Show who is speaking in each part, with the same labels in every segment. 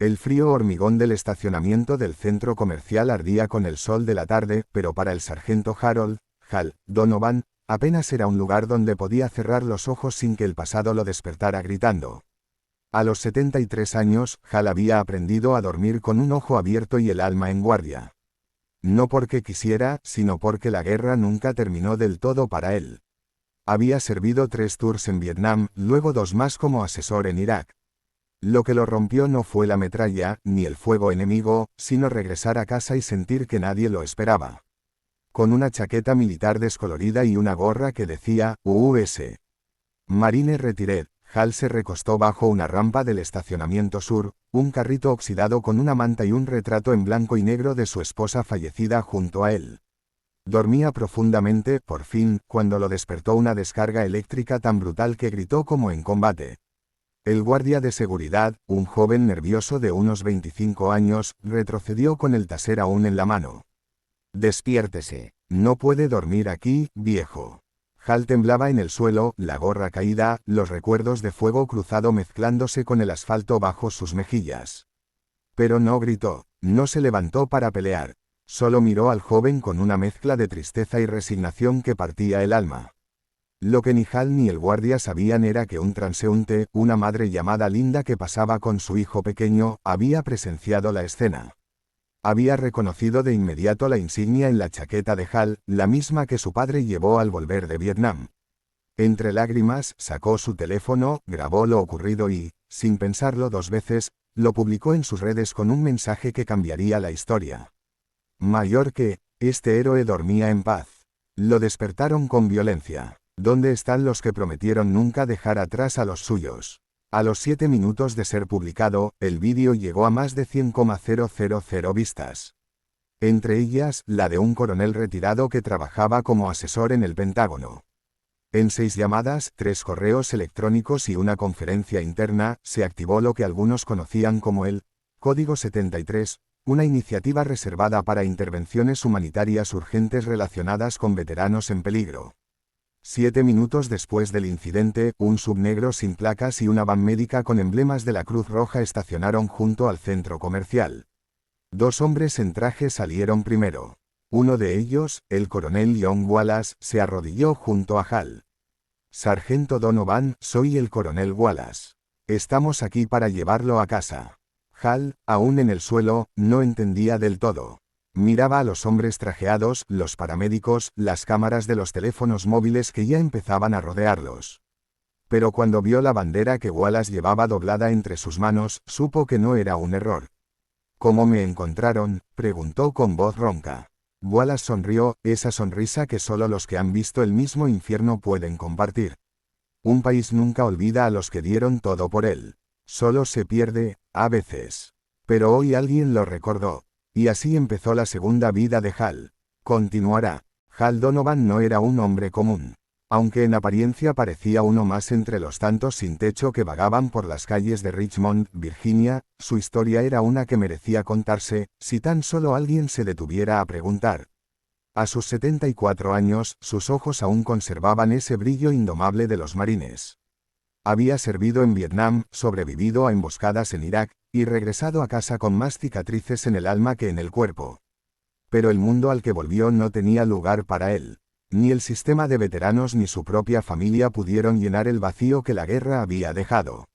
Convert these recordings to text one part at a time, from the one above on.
Speaker 1: El frío hormigón del estacionamiento del centro comercial ardía con el sol de la tarde, pero para el sargento Hal Donovan, apenas era un lugar donde podía cerrar los ojos sin que el pasado lo despertara gritando. A los 73 años, Hal había aprendido a dormir con un ojo abierto y el alma en guardia. No porque quisiera, sino porque la guerra nunca terminó del todo para él. Había servido 3 tours en Vietnam, luego 2 más como asesor en Irak. Lo que lo rompió no fue la metralla, ni el fuego enemigo, sino regresar a casa y sentir que nadie lo esperaba. Con una chaqueta militar descolorida y una gorra que decía, US Marine Retired, Hal se recostó bajo una rampa del estacionamiento sur, un carrito oxidado con una manta y un retrato en blanco y negro de su esposa fallecida junto a él. Dormía profundamente, por fin, cuando lo despertó una descarga eléctrica tan brutal que gritó como en combate. El guardia de seguridad, un joven nervioso de unos 25 años, retrocedió con el taser aún en la mano. «Despiértese. No puede dormir aquí, viejo». Hal temblaba en el suelo, la gorra caída, los recuerdos de fuego cruzado mezclándose con el asfalto bajo sus mejillas. Pero no gritó, no se levantó para pelear. Solo miró al joven con una mezcla de tristeza y resignación que partía el alma. Lo que ni Hal ni el guardia sabían era que un transeúnte, una madre llamada Linda que pasaba con su hijo pequeño, había presenciado la escena. Había reconocido de inmediato la insignia en la chaqueta de Hal, la misma que su padre llevó al volver de Vietnam. Entre lágrimas, sacó su teléfono, grabó lo ocurrido y, sin pensarlo 2 veces, lo publicó en sus redes con un mensaje que cambiaría la historia. Mayor que, este héroe dormía en paz. Lo despertaron con violencia. ¿Dónde están los que prometieron nunca dejar atrás a los suyos? A los 7 minutos de ser publicado, el vídeo llegó a más de 100,000 vistas. Entre ellas, la de un coronel retirado que trabajaba como asesor en el Pentágono. En 6 llamadas, 3 correos electrónicos y una conferencia interna, se activó lo que algunos conocían como el Código 73, una iniciativa reservada para intervenciones humanitarias urgentes relacionadas con veteranos en peligro. 7 minutos después del incidente, un subnegro sin placas y una van médica con emblemas de la Cruz Roja estacionaron junto al centro comercial. 2 hombres en traje salieron primero. Uno de ellos, el coronel John Wallace, se arrodilló junto a Hal. «Sargento Donovan, soy el coronel Wallace. Estamos aquí para llevarlo a casa». Hal, aún en el suelo, no entendía del todo. Miraba a los hombres trajeados, los paramédicos, las cámaras de los teléfonos móviles que ya empezaban a rodearlos. Pero cuando vio la bandera que Wallace llevaba doblada entre sus manos, supo que no era un error. «¿Cómo me encontraron?», preguntó con voz ronca. Wallace sonrió, esa sonrisa que solo los que han visto el mismo infierno pueden compartir. Un país nunca olvida a los que dieron todo por él. Solo se pierde, a veces. Pero hoy alguien lo recordó. Y así empezó la segunda vida de Hal. Continuará. Hal Donovan no era un hombre común. Aunque en apariencia parecía uno más entre los tantos sin techo que vagaban por las calles de Richmond, Virginia, su historia era una que merecía contarse, si tan solo alguien se detuviera a preguntar. A sus 74 años, sus ojos aún conservaban ese brillo indomable de los marines. Había servido en Vietnam, sobrevivido a emboscadas en Irak, y regresado a casa con más cicatrices en el alma que en el cuerpo. Pero el mundo al que volvió no tenía lugar para él. Ni el sistema de veteranos ni su propia familia pudieron llenar el vacío que la guerra había dejado.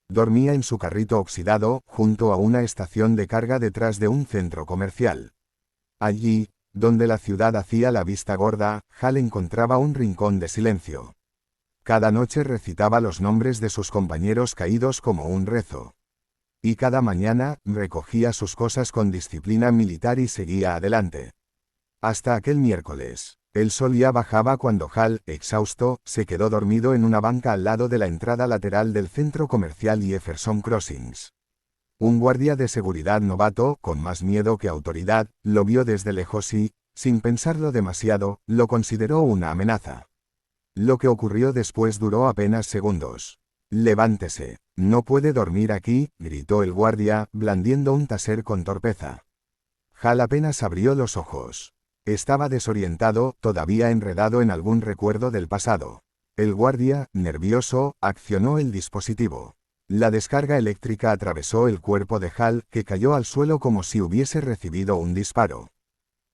Speaker 1: Dormía en su carrito oxidado, junto a una estación de carga detrás de un centro comercial. Allí, donde la ciudad hacía la vista gorda, Hal encontraba un rincón de silencio. Cada noche recitaba los nombres de sus compañeros caídos como un rezo. Y cada mañana, recogía sus cosas con disciplina militar y seguía adelante. Hasta aquel miércoles. El sol ya bajaba cuando Hal, exhausto, se quedó dormido en una banca al lado de la entrada lateral del centro comercial Jefferson Crossings. Un guardia de seguridad novato, con más miedo que autoridad, lo vio desde lejos y, sin pensarlo demasiado, lo consideró una amenaza. Lo que ocurrió después duró apenas segundos. «Levántese. No puede dormir aquí», gritó el guardia, blandiendo un taser con torpeza. Hal apenas abrió los ojos. Estaba desorientado, todavía enredado en algún recuerdo del pasado. El guardia, nervioso, accionó el dispositivo. La descarga eléctrica atravesó el cuerpo de Hal, que cayó al suelo como si hubiese recibido un disparo.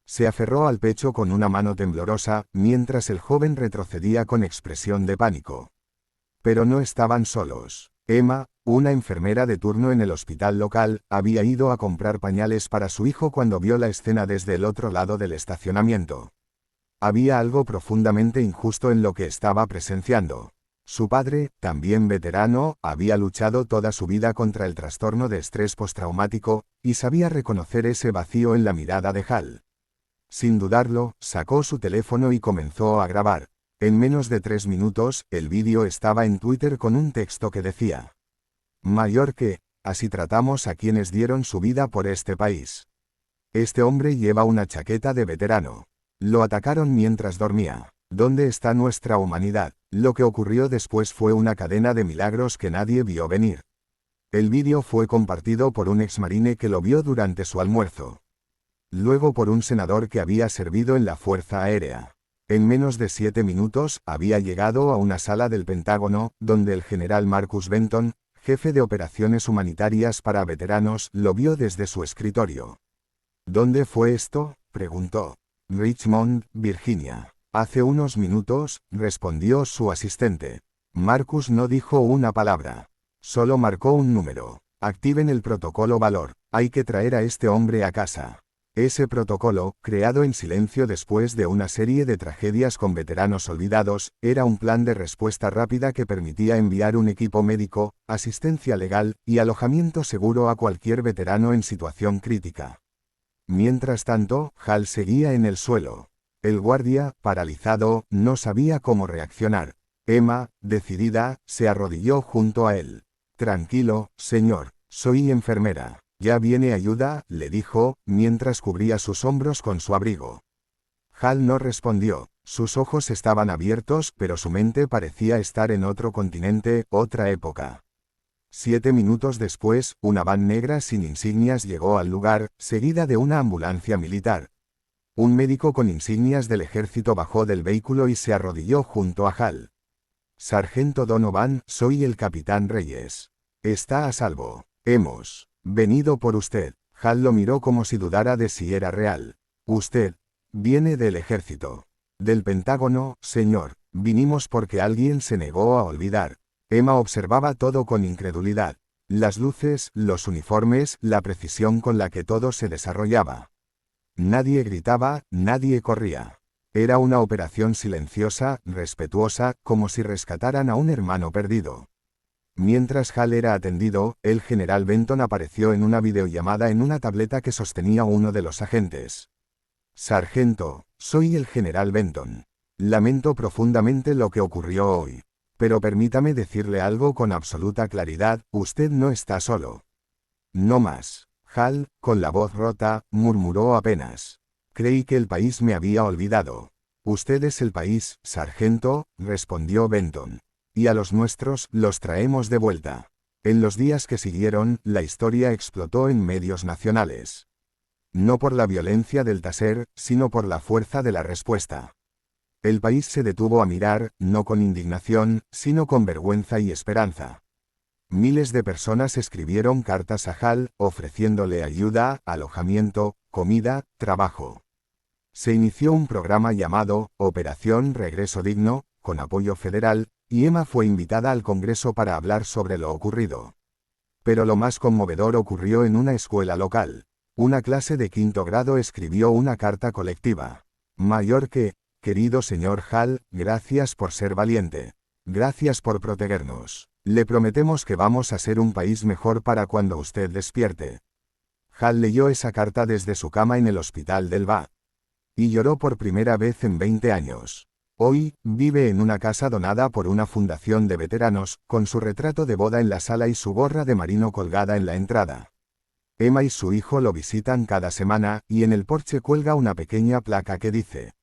Speaker 1: Se aferró al pecho con una mano temblorosa, mientras el joven retrocedía con expresión de pánico. Pero no estaban solos. Emma, una enfermera de turno en el hospital local, había ido a comprar pañales para su hijo cuando vio la escena desde el otro lado del estacionamiento. Había algo profundamente injusto en lo que estaba presenciando. Su padre, también veterano, había luchado toda su vida contra el trastorno de estrés postraumático, y sabía reconocer ese vacío en la mirada de Hal. Sin dudarlo, sacó su teléfono y comenzó a grabar. En menos de 3 minutos, el vídeo estaba en Twitter con un texto que decía: mayor que, así tratamos a quienes dieron su vida por este país. Este hombre lleva una chaqueta de veterano. Lo atacaron mientras dormía. ¿Dónde está nuestra humanidad? Lo que ocurrió después fue una cadena de milagros que nadie vio venir. El vídeo fue compartido por un exmarine que lo vio durante su almuerzo. Luego por un senador que había servido en la Fuerza Aérea. En menos de 7 minutos, había llegado a una sala del Pentágono, donde el general Marcus Benton, jefe de operaciones humanitarias para veteranos, lo vio desde su escritorio. ¿Dónde fue esto?, preguntó. Richmond, Virginia. Hace unos minutos, respondió su asistente. Marcus no dijo una palabra. Solo marcó un número. Activen el protocolo Valor. Hay que traer a este hombre a casa. Ese protocolo, creado en silencio después de una serie de tragedias con veteranos olvidados, era un plan de respuesta rápida que permitía enviar un equipo médico, asistencia legal y alojamiento seguro a cualquier veterano en situación crítica. Mientras tanto, Hal seguía en el suelo. El guardia, paralizado, no sabía cómo reaccionar. Emma, decidida, se arrodilló junto a él. Tranquilo, señor, soy enfermera. Ya viene ayuda, le dijo, mientras cubría sus hombros con su abrigo. Hal no respondió. Sus ojos estaban abiertos, pero su mente parecía estar en otro continente, otra época. 7 minutos después, una van negra sin insignias llegó al lugar, seguida de una ambulancia militar. Un médico con insignias del ejército bajó del vehículo y se arrodilló junto a Hal. Sargento Donovan, soy el capitán Reyes. Está a salvo. Hemos venido por usted. Hal lo miró como si dudara de si era real. Usted viene del ejército. Del Pentágono, señor. Vinimos porque alguien se negó a olvidar. Emma observaba todo con incredulidad. Las luces, los uniformes, la precisión con la que todo se desarrollaba. Nadie gritaba, nadie corría. Era una operación silenciosa, respetuosa, como si rescataran a un hermano perdido. Mientras Hal era atendido, el general Benton apareció en una videollamada en una tableta que sostenía uno de los agentes. Sargento, soy el general Benton. Lamento profundamente lo que ocurrió hoy. Pero permítame decirle algo con absoluta claridad, usted no está solo. No más. Hal, con la voz rota, murmuró apenas. Creí que el país me había olvidado. Usted es el país, sargento, respondió Benton. Y a los nuestros, los traemos de vuelta. En los días que siguieron, la historia explotó en medios nacionales. No por la violencia del taser, sino por la fuerza de la respuesta. El país se detuvo a mirar, no con indignación, sino con vergüenza y esperanza. Miles de personas escribieron cartas a Hal, ofreciéndole ayuda, alojamiento, comida, trabajo. Se inició un programa llamado Operación Regreso Digno, con apoyo federal, y Emma fue invitada al Congreso para hablar sobre lo ocurrido. Pero lo más conmovedor ocurrió en una escuela local. Una clase de 5º grado escribió una carta colectiva. Mayor que, querido señor Hal, gracias por ser valiente. Gracias por protegernos. Le prometemos que vamos a ser un país mejor para cuando usted despierte. Hal leyó esa carta desde su cama en el hospital del VA. Y lloró por primera vez en 20 años. Hoy, vive en una casa donada por una fundación de veteranos, con su retrato de boda en la sala y su gorra de marino colgada en la entrada. Emma y su hijo lo visitan cada semana, y en el porche cuelga una pequeña placa que dice: